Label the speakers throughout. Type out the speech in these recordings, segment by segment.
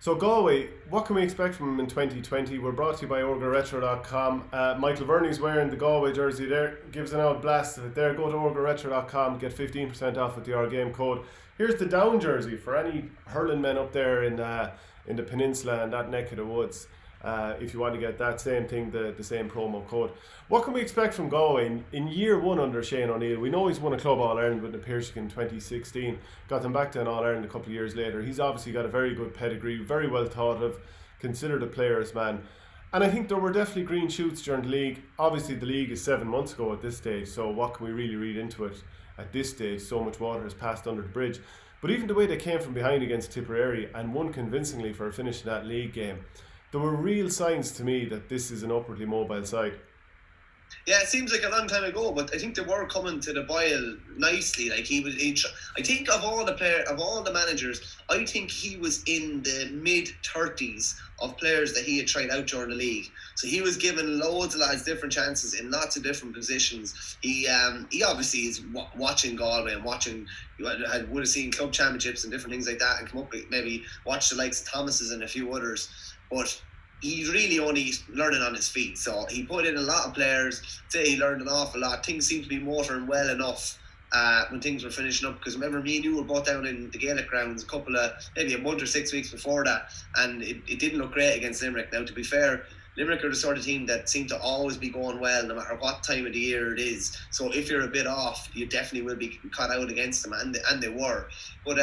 Speaker 1: So Galway, what can we expect from him in 2020? We're brought to you by OrgaRetro.com. Michael Verney's wearing the Galway jersey there. Gives an out blast of it there. Go to OrgaRetro.com, get 15% off with the Our Game code. Here's the down jersey for any hurling men up there in the peninsula and that neck of the woods. If you want to get that same thing, the same promo code. What can we expect from Galway in year one under Shane O'Neill? We know he's won a Club All-Ireland with the Piercing in 2016, got them back to an All-Ireland a couple of years later. He's obviously got a very good pedigree, very well thought of, considered a player's man. And I think there were definitely green shoots during the league. Obviously the league is 7 months ago at this stage, so what can we really read into it at this stage? So much water has passed under the bridge. But even the way they came from behind against Tipperary and won convincingly for a finish in that league game, there were real signs to me that this is an upwardly mobile side.
Speaker 2: Yeah, it seems like a long time ago, but I think they were coming to the boil nicely. Like I think of all the managers, I think he was in the mid-30s of players that he had tried out during the league. So he was given loads of lads different chances in lots of different positions. He obviously is watching Galway and watching. Would have seen club championships and different things like that, and come up with maybe watch the likes of Thomas's and a few others. But he's really only learning on his feet. So he put in a lot of players. Say he learned an awful lot. Things seem to be motoring well enough when things were finishing up. Because remember, me and you were both down in the Gaelic grounds maybe a month or 6 weeks before that, and it didn't look great against Limerick. Now, to be fair, Limerick are the sort of team that seem to always be going well no matter what time of the year it is. So if you're a bit off, you definitely will be caught out against them, and they were. But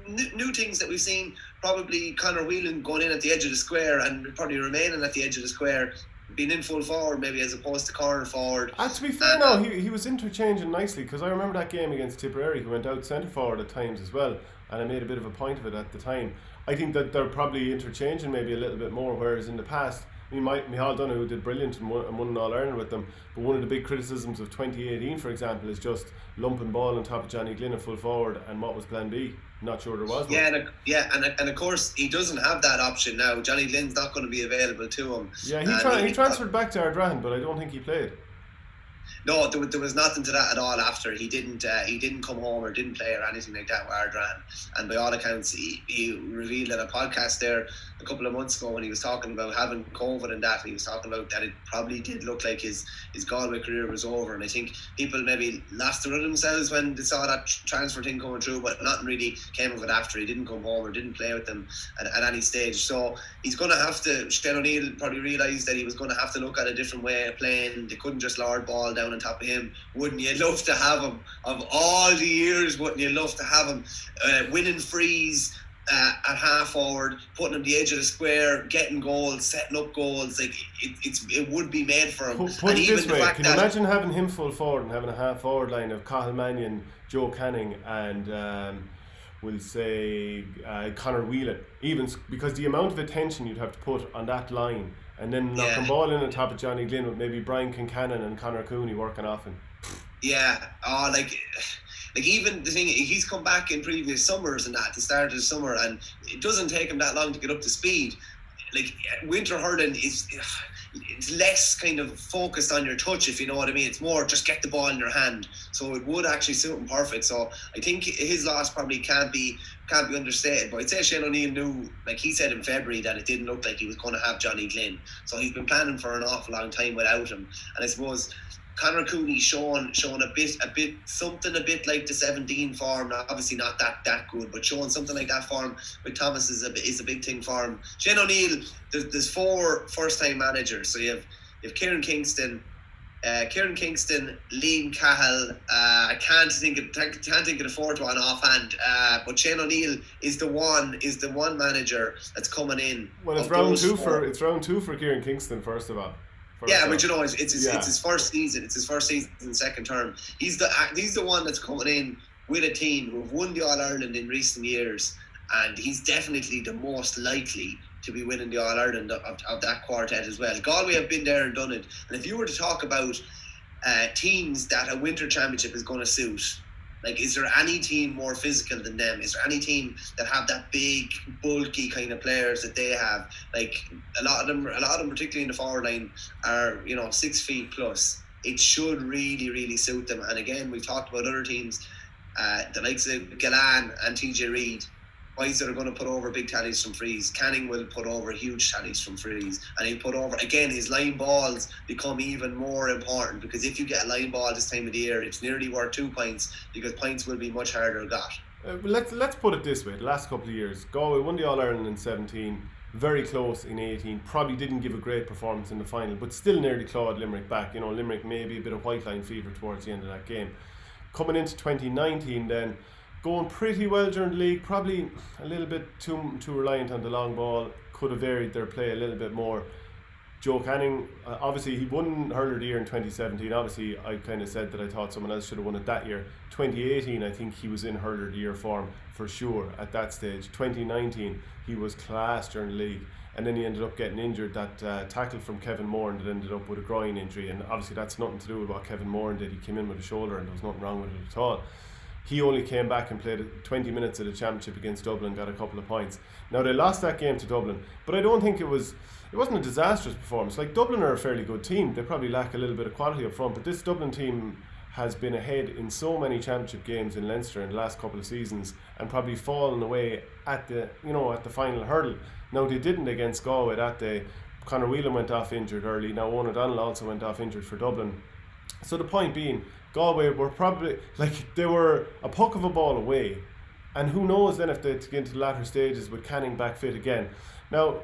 Speaker 2: new things that we've seen, probably Conor Whelan going in at the edge of the square and probably remaining at the edge of the square, being in full forward maybe as opposed to corner forward.
Speaker 1: And to be fair now, he was interchanging nicely, because I remember that game against Tipperary, he went out centre forward at times as well, and I made a bit of a point of it at the time. I think that they're probably interchanging maybe a little bit more, whereas in the past, I mean, Micheál Donoghue did brilliant and won an All-Ireland with them, but one of the big criticisms of 2018, for example, is just lumping ball on top of Johnny Glynn at full forward, and what was plan B? Not sure there was one.
Speaker 2: And of course he doesn't have that option now. Johnny Glynn's not going to be available to him.
Speaker 1: Yeah, he transferred back to Ardrahan, but I don't think he played.
Speaker 2: No, there was nothing to that at all after. He didn't come home or didn't play or anything like that with Ardran. And by all accounts, he revealed in a podcast there a couple of months ago when he was talking about having COVID and that, he was talking about that it probably did look like his Galway career was over. And I think people maybe lost the run themselves when they saw that transfer thing coming through, but nothing really came of it after. He didn't come home or didn't play with them at any stage. So he's going to have to, Shane O'Neill probably realised that he was going to have to look at a different way of playing. They couldn't just lord ball down on top of him. Wouldn't you love to have him? Of all the years, wouldn't you love to have him winning frees at half forward, putting him the edge of the square, getting goals, setting up goals? Like it would be made for him.
Speaker 1: Put it this way, can you imagine having him full forward and having a half forward line of Cathal Mannion, Joe Canning and we'll say Conor Whelan, even because the amount of attention you'd have to put on that line, and then knocking ball in on top of Johnny Glynn with maybe Brian Kincannon and Conor Cooney working off him.
Speaker 2: Yeah, like even the thing, he's come back in previous summers and that, at the start of the summer, and it doesn't take him that long to get up to speed. Like winter hurling it's less kind of focused on your touch, if you know what I mean. It's more just get the ball in your hand. So it would actually suit him perfect. So I think his loss probably can't be understated. But I'd say Shane O'Neill knew, like he said in February, that it didn't look like he was going to have Johnny Glynn. So he's been planning for an awful long time without him. And I suppose Conor Cooney showing a bit like the 17 form. Obviously not that good, but showing something like that form with Thomas is a big thing for him. Shane O'Neill, there's 4 first-time managers. So you have Kieran Kingston, Liam Cahill. I can't think of the fourth one offhand. But Shane O'Neill is the one manager that's coming in.
Speaker 1: Well, it's round two for Kieran Kingston, first of all.
Speaker 2: But you know, it's his first season. It's his first season, second term. He's the one that's coming in with a team who've won the All Ireland in recent years, and he's definitely the most likely to be winning the All Ireland of that quartet as well. Galway have been there and done it. And if you were to talk about teams that a winter championship is going to suit, like, is there any team more physical than them? Is there any team that have that big, bulky kind of players that they have? Like a lot of them, particularly in the forward line, are 6 feet plus. It should really, really suit them. And again, we've talked about other teams, the likes of Galan and TJ Reid. Boys that are going to put over big tallies from frees. Canning will put over huge tallies from frees, and he'll put over, again, his line balls become even more important, because if you get a line ball this time of the year, it's nearly worth 2 points, because points will be much harder got.
Speaker 1: Let's put it this way: the last couple of years, Galway won the All Ireland in 17, very close in 18. Probably didn't give a great performance in the final, but still nearly clawed Limerick back. You know, Limerick maybe a bit of white line fever towards the end of that game. Coming into 2019, then going pretty well during the league. Probably a little bit too reliant on the long ball. Could have varied their play a little bit more. Joe Canning, obviously he won Hurler of the Year in 2017. Obviously I kind of said that I thought someone else should have won it that year. 2018 I think he was in Hurler of the Year form for sure at that stage. 2019 he was class during the league, and then he ended up getting injured. That tackle from Kevin Moran that ended up with a groin injury, and obviously that's nothing to do with what Kevin Moran did. He came in with a shoulder and there was nothing wrong with it at all. He only came back and played 20 minutes of the championship against Dublin, got a couple of points. Now they lost that game to Dublin, but I don't think it wasn't a disastrous performance. Like, Dublin are a fairly good team. They probably lack a little bit of quality up front, but this Dublin team has been ahead in so many championship games in Leinster in the last couple of seasons, and probably fallen away at the final hurdle. Now they didn't against Galway that day. Conor Whelan went off injured early. Now Owen O'Donnell also went off injured for Dublin. So the point being, Galway were probably, they were a puck of a ball away, and who knows then if they get into the latter stages with Canning back fit again. Now,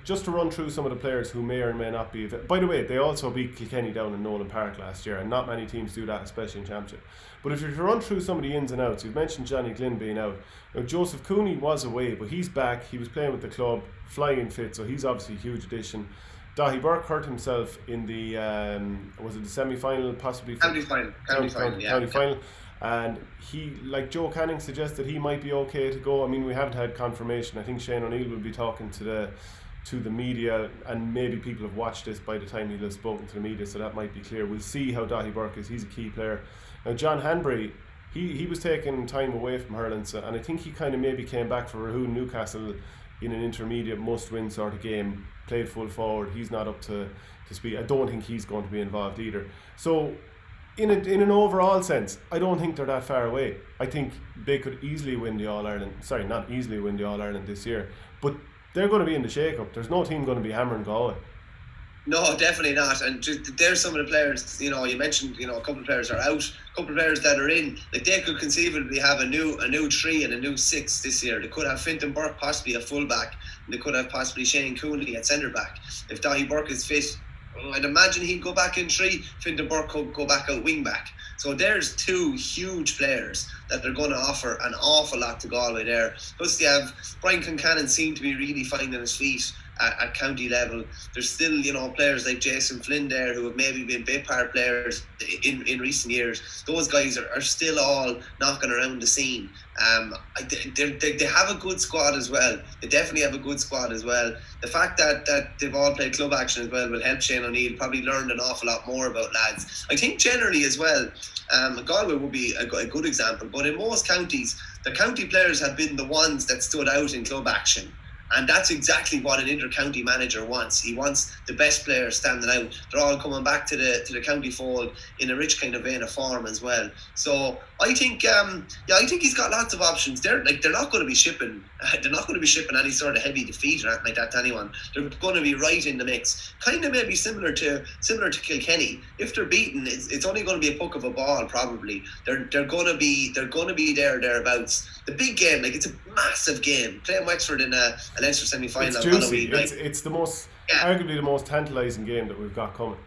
Speaker 1: just to run through some of the players who may or may not be. By the way, they also beat Kilkenny down in Nolan Park last year, and not many teams do that, especially in Championship. But if you're to run through some of the ins and outs, you've mentioned Johnny Glynn being out. Now, Joseph Cooney was away, but he's back. He was playing with the club, flying fit, so he's obviously a huge addition. Dahi Burke hurt himself in the was it the semi-final, possibly
Speaker 2: county final,
Speaker 1: and he, like Joe Canning, suggested he might be okay to go. I mean, we haven't had confirmation. I think Shane O'Neill will be talking to the media, and maybe people have watched this by the time he'll have spoken to the media, so that might be clear. We'll see how Dahi Burke is. He's a key player. Now, John Hanbury, he was taking time away from hurling, so, and I think he kind of maybe came back for Rahoon Newcastle in an intermediate must-win sort of game, played full forward. He's not up to speed. I don't think he's going to be involved either. So in an overall sense, I don't think they're that far away. I think they could easily win the All-Ireland. Sorry, not easily win the All-Ireland this year, but they're going to be in the shake-up. There's no team going to be hammering Galway.
Speaker 2: No, definitely not. And there's some of the players, you mentioned, a couple of players are out, a couple of players that are in. Like, they could conceivably have a new 3 and a new 6 this year. They could have Fintan Burke possibly a full-back, and they could have possibly Shane Cooney at centre-back. If Dahi Burke is fit, I'd imagine he'd go back in 3, Fintan Burke could go back out wing-back. So there's 2 huge players that are going to offer an awful lot to Galway there. Plus they have Brian Concannon seem to be really finding his feet at county level. There's still, players like Jason Flynn there who have maybe been bit part players in recent years. Those guys are still all knocking around the scene. They have a good squad as well. They definitely have a good squad as well. The fact that they've all played club action as well will help Shane O'Neill probably learn an awful lot more about lads. I think generally as well, Galway would be a good example, but in most counties, the county players have been the ones that stood out in club action. And that's exactly what an inter-county manager wants. He wants the best players standing out. They're all coming back to the county fold in a rich kind of vein of form as well. So I think, I think he's got lots of options. They're not going to be shipping. They're not going to be shipping any sort of heavy defeat or anything like that to anyone. They're going to be right in the mix. Kind of maybe similar to Kilkenny. If they're beaten, it's only going to be a puck of a ball probably. They're going to be thereabouts. The big game, it's a massive game. Playing Wexford in a Leinster semi-final.
Speaker 1: It's juicy. It's the most, arguably the most tantalising game that we've got coming.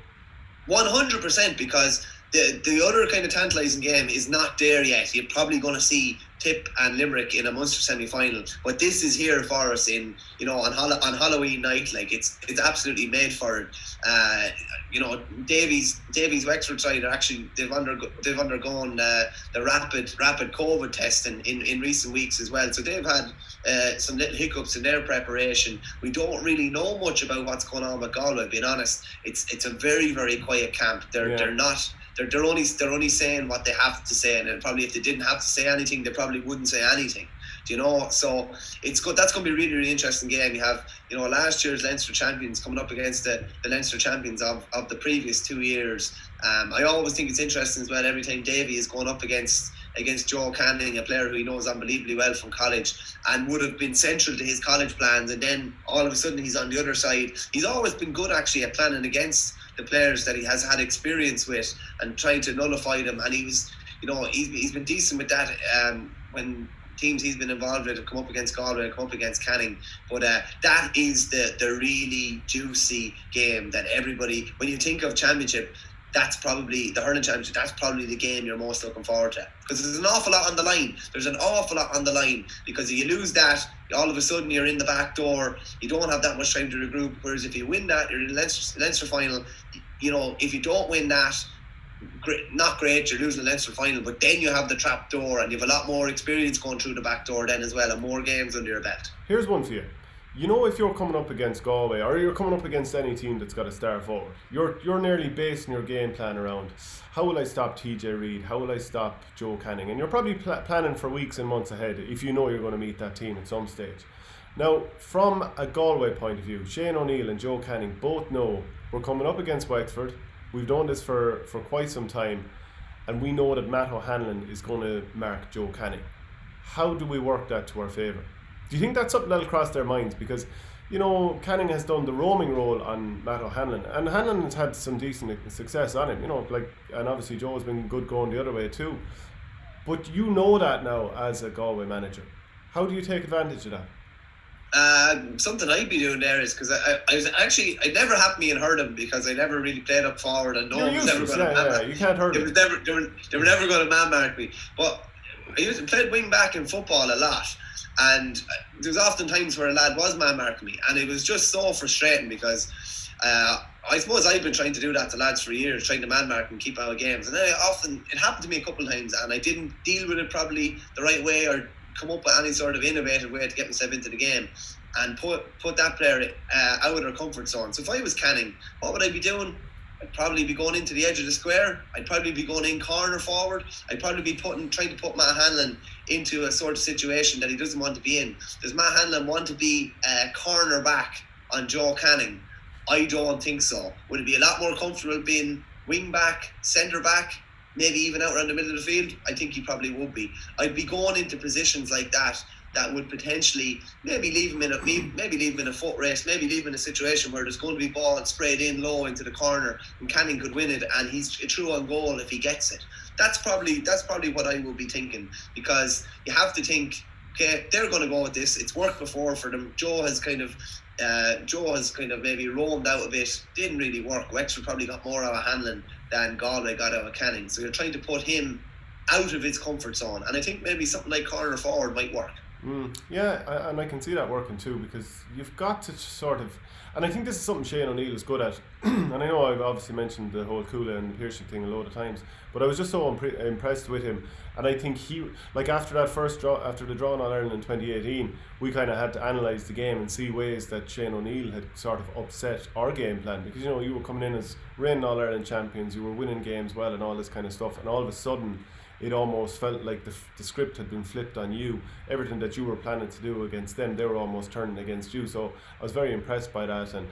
Speaker 2: 100%, because the other kind of tantalising game is not there yet. You're probably going to see Tip and Limerick in a Munster semi-final, but this is here for us on Halloween night. It's absolutely made for it. Davies Wexford side are actually they've undergone the rapid COVID testing in recent weeks as well, so they've had some little hiccups in their preparation. We don't really know much about what's going on with Galway, being honest. It's a very, very quiet camp. They're only saying what they have to say, and probably if they didn't have to say anything, they probably wouldn't say anything. So it's good. That's going to be a really, really interesting game. You have, last year's Leinster champions coming up against the Leinster champions of the previous 2 years. I always think it's interesting as well every time Davy is going up against against Joe Canning, a player who he knows unbelievably well from college and would have been central to his college plans, and then all of a sudden he's on the other side. He's always been good actually at planning against the players that he has had experience with and trying to nullify them, and he's been decent with that when teams he's been involved with have come up against Galway, come up against Canning. But that is the really juicy game that everybody, when you think of championship, that's probably the hurling championship, that's probably the game you're most looking forward to, because there's an awful lot on the line. There's an awful lot on the line, because if you lose that, all of a sudden you're in the back door, you don't have that much time to regroup. Whereas if you win that, you're in the Leinster final. If you don't win that, not great, you're losing the Leinster final, but then you have the trap door and you have a lot more experience going through the back door then as well, and more games under your belt.
Speaker 1: Here's one for you. If you're coming up against Galway, or you're coming up against any team that's got a star forward, you're nearly basing your game plan around, how will I stop TJ Reid, how will I stop Joe Canning, and you're probably planning for weeks and months ahead if you know you're going to meet that team at some stage. Now, from a Galway point of view, Shane O'Neill and Joe Canning both know we're coming up against Wexford. We've done this for quite some time, and we know that Matt O'Hanlon is going to mark Joe Canning. How do we work that to our favour? Do you think that's something that'll cross their minds? Because, Canning has done the roaming role on Matt O'Hanlon, and Hanlon has had some decent success on him, and obviously Joe has been good going the other way too. But you know that now as a Galway manager. How do you take advantage of that?
Speaker 2: Something I'd be doing there is, because it never happened to me in hurling, because I never really played up forward, and no one was ever going to man mark me.
Speaker 1: You can't hurt it.
Speaker 2: They were never going to man mark me. But I played wing back in football a lot, and there was often times where a lad was man marking me, and it was just so frustrating, because I suppose I've been trying to do that to lads for years, trying to man mark and keep out games, and it happened to me a couple of times, and I didn't deal with it probably the right way, or come up with any sort of innovative way to get myself into the game and put that player out of their comfort zone. So if I was Canning, what would I be doing? I'd probably be going into the edge of the square. I'd probably be going in corner forward. I'd probably be trying to put Matt Hanlon into a sort of situation that he doesn't want to be in. Does Matt Hanlon want to be a corner back on Joe Canning? I don't think so. Would it be a lot more comfortable being wing back, centre back, maybe even out around the middle of the field? I think he probably would be. I'd be going into positions like that would potentially maybe leave him in a foot race, maybe leave him in a situation where there's going to be ball sprayed in low into the corner, and Canning could win it, and he's true on goal if he gets it. That's probably what I will be thinking, because you have to think, okay, they're going to go with this. It's worked before for them. Joe has kind of maybe roamed out a bit. Didn't really work. Wexford probably got more out of Hanlon than Galway got out of Canning. So you're trying to put him out of his comfort zone. And I think maybe something like corner forward might work.
Speaker 1: Yeah, and I can see that working too, because you've got to sort of, and I think this is something Shane O'Neill is good at, and I know I've obviously mentioned the whole Kula and Pearson thing a load of times, but I was just so impressed with him, and I think he, like after the draw in All-Ireland in 2018, we kind of had to analyse the game and see ways that Shane O'Neill had sort of upset our game plan, because you were coming in as reigning All-Ireland champions, you were winning games well and all this kind of stuff, and all of a sudden it almost felt like the script had been flipped on you. Everything that you were planning to do against them, they were almost turning against you. So I was very impressed by that. And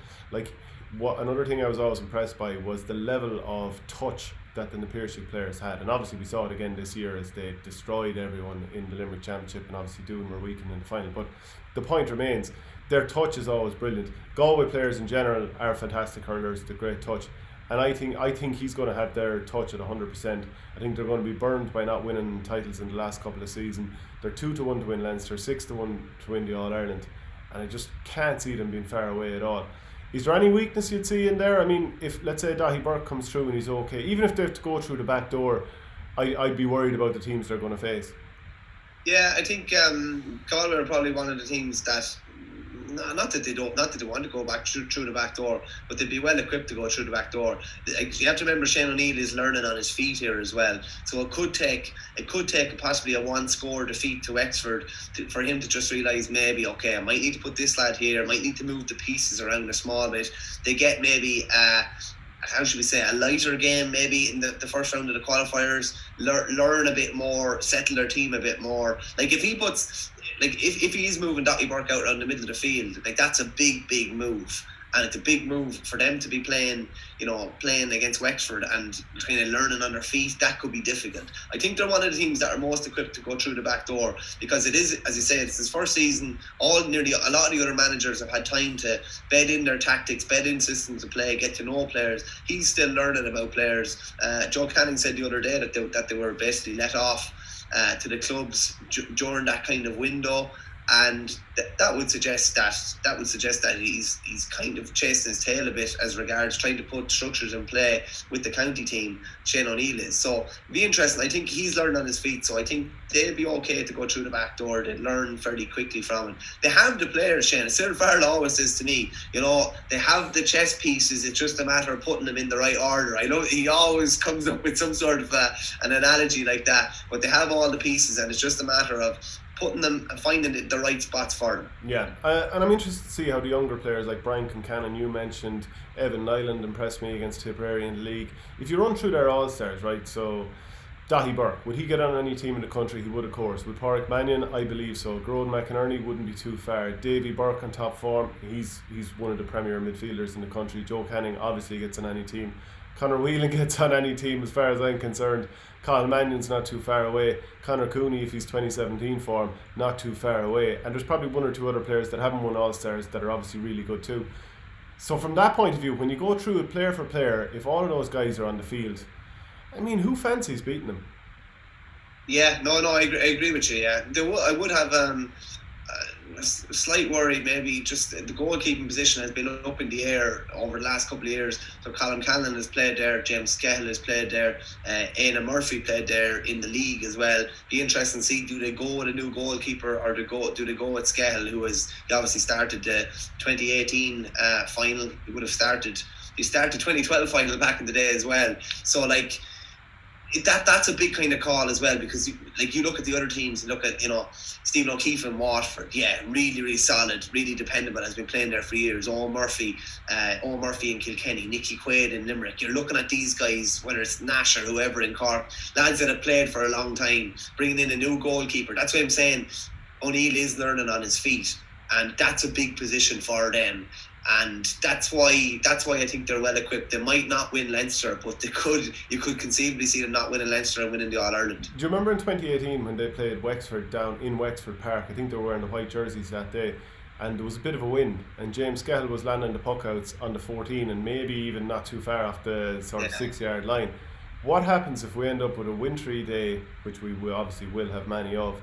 Speaker 1: another thing I was always impressed by was the level of touch that the Napier players had. And obviously we saw it again this year as they destroyed everyone in the Limerick Championship, and obviously Doon were weakened in the final. But the point remains, their touch is always brilliant. Galway players in general are fantastic hurlers, the great touch. And I think he's going to have their touch at 100%. I think they're going to be burned by not winning titles in the last couple of seasons. They're 2-1 to win Leinster, 6-1 to win the All-Ireland, and I just can't see them being far away at all. Is there any weakness you'd see in there? I mean, if let's say Dahi Burke comes through and he's okay, even if they have to go through the back door, I'd be worried about the teams they're going to face.
Speaker 2: Yeah, I think Galway are probably one of the teams that, not that they want to go back through the back door, but they'd be well equipped to go through the back door. You have to remember Shane O'Neill is learning on his feet here as well, so it could take possibly a one-score defeat to Wexford for him to just realise, maybe, okay, I might need to put this lad here, I might need to move the pieces around a small bit. They get maybe how should we say, a lighter game maybe in the first round of the qualifiers, learn a bit more, settle their team a bit more. Like if he puts, like if he is moving Dottie Burke out around the middle of the field, like that's a big move. and it's a big move for them to be playing against Wexford and kind of learning on their feet. That could be difficult. I think they're one of the teams that are most equipped to go through the back door, because it is, as you say, it's his first season. A lot of the other managers have had time to bed in their tactics, bed in systems of play, get to know players. He's still learning about players. Joe Canning said the other day that they were basically let off to the clubs during that kind of window, and that would suggest that he's kind of chasing his tail a bit as regards trying to put structures in play with the county team. Shane O'Neill is, so it'd be interesting. I think he's learned on his feet, so I think they'll be okay to go through the back door. They'd learn fairly quickly from it. They have the players, Shane. Cyril Farrell always says to me, they have the chess pieces. It's just a matter of putting them in the right order. I know he always comes up with some sort of an analogy like that, but they have all the pieces, and it's just a matter of putting them and finding the right spots for them.
Speaker 1: Yeah, and I'm interested to see how the younger players like Brian Concannon, you mentioned, Evan Nyland impressed me against Tipperary in the league. If you run through their all-stars, right, so Dahi Burke, would he get on any team in the country? He would, of course. Would Pádraig Mannion? I believe so. Grogan McInerney wouldn't be too far. Davy Burke on top form, he's one of the premier midfielders in the country. Joe Canning obviously gets on any team. Conor Whelan gets on any team as far as I'm concerned. Colin Mannion's not too far away. Conor Cooney, if he's 2017 form, not too far away. And there's probably one or two other players that haven't won All-Stars that are obviously really good too. So from that point of view, when you go through it player for player, if all of those guys are on the field, I mean, who fancies beating them?
Speaker 2: Yeah, no, I agree with you. Yeah, I would have a slight worry. Maybe just the goalkeeping position has been up in the air over the last couple of years. So Colin Cannon has played there, James Skehill has played there, Éanna Murphy played there in the league as well. Be interesting to see, do they go with a new goalkeeper, or do they go with Skehill, he obviously started the 2018 final. He started 2012 final back in the day as well. So that's a big kind of call as well, because you look at the other teams, you look at Stephen O'Keefe in Watford, really, really solid, really dependable, has been playing there for years. Owen Murphy in Kilkenny, Nicky Quaid in Limerick. You're looking at these guys, whether it's Nash or whoever in Cork, lads that have played for a long time, bringing in a new goalkeeper. That's why I'm saying O'Neill is learning on his feet, and that's a big position for them. And that's why I think they're well equipped. They might not win Leinster, but you could conceivably see them not winning Leinster and winning the All-Ireland.
Speaker 1: Do you remember in 2018 when they played Wexford down in Wexford Park? I think they were wearing the white jerseys that day, and there was a bit of a wind, and James Skehill was landing the puck outs on the 14 and maybe even not too far off the sort of 6-yard line. What happens if we end up with a wintry day, which we obviously will have many of,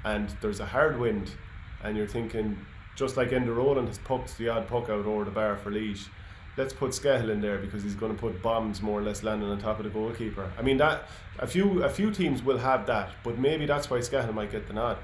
Speaker 1: and there's a hard wind, and you're thinking, just like Enda Rowland has pucked the odd puck out over the bar for Laois, let's put Skehill in there because he's going to put bombs more or less landing on top of the goalkeeper. I mean, that a few teams will have that, but maybe that's why Skehill might get the nod.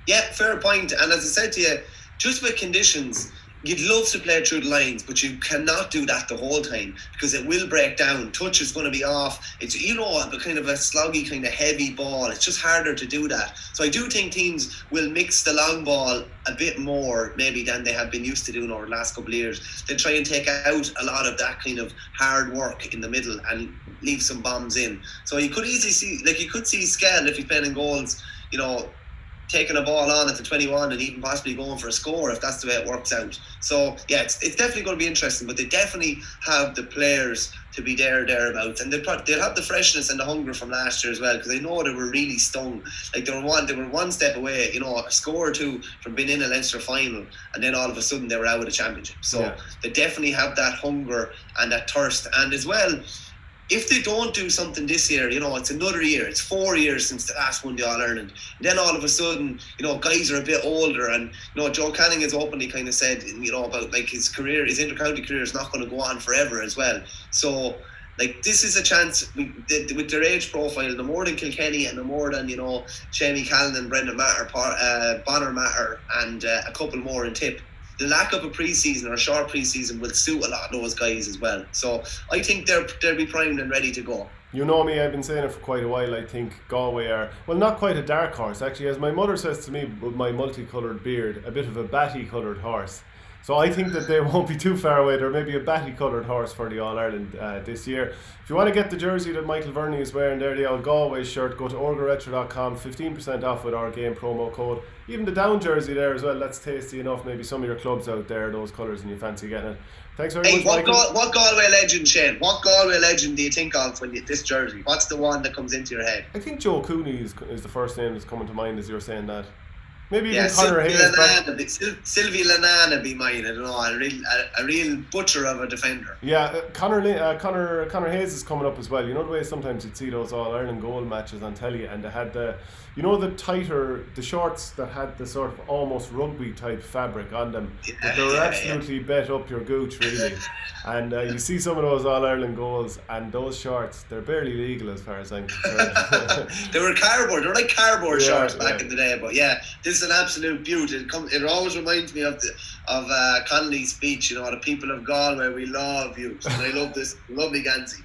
Speaker 2: Yeah, fair point. And as I said to you, just with conditions, you'd love to play through the lines, but you cannot do that the whole time because it will break down. Touch is going to be off. It's a kind of a sloggy, kind of heavy ball. It's just harder to do that. So I do think teams will mix the long ball a bit more maybe than they have been used to doing over the last couple of years. They try and take out a lot of that kind of hard work in the middle and leave some bombs in. So you could easily see, Skehill, if he's playing in goals, taking a ball on at the 21 and even possibly going for a score if that's the way it works out. So yeah, it's definitely going to be interesting, but they definitely have the players to be thereabouts, and they'll have the freshness and the hunger from last year as well, because I know they were really stung. They were one step away, a score or two from being in a Leinster final, and then all of a sudden they were out of the championship. So They definitely have that hunger and that thirst. And as well, if they don't do something this year, it's another year. It's 4 years since the last won the All-Ireland. And then all of a sudden, guys are a bit older, and Joe Canning has openly kind of said, about his career, his inter-county career is not going to go on forever as well. So, this is a chance with their age profile, no more than Kilkenny and no more than Shamie Callan and Brendan Matter, Bonner Matter, and a couple more in Tip. The lack of a pre-season or a short pre-season will suit a lot of those guys as well. So I think they'll be primed and ready to go.
Speaker 1: You know me, I've been saying it for quite a while. I think Galway are, well, not quite a dark horse. Actually, as my mother says to me with my multicoloured beard, a bit of a batty-coloured horse. So I think that they won't be too far away. They're maybe a batty coloured horse for the All-Ireland this year. If you want to get the jersey that Michael Verney is wearing there, the old Galway shirt, go to orgaretro.com, 15% off with our game promo code. Even the down jersey there as well, that's tasty enough. Maybe some of your clubs out there, those colours, and you fancy getting it. Thanks very much, Michael.
Speaker 2: What Galway legend, Shane? What Galway legend do you think of when you this jersey? What's the one that comes into your head?
Speaker 1: I think Joe Cooney is the first name that's coming to mind as you're saying that. Maybe even Conor Hayes.
Speaker 2: Sylvie Lanana would be mine. I don't know, a real butcher of a defender.
Speaker 1: Yeah, Conor Hayes is coming up as well. You know the way sometimes you'd see those All Ireland goal matches on telly, and they had the shorts that had the sort of almost rugby type fabric on them. But they were absolutely bet up your gooch, really. And you see some of those All Ireland goals, and those shorts, they're barely legal as far as I'm concerned.
Speaker 2: They were cardboard. They were like cardboard shorts back in the day. But yeah, this is an absolute beauty. It always reminds me of Connolly's speech. You know, the people of Galway, we love you. And I love this lovely Gansey.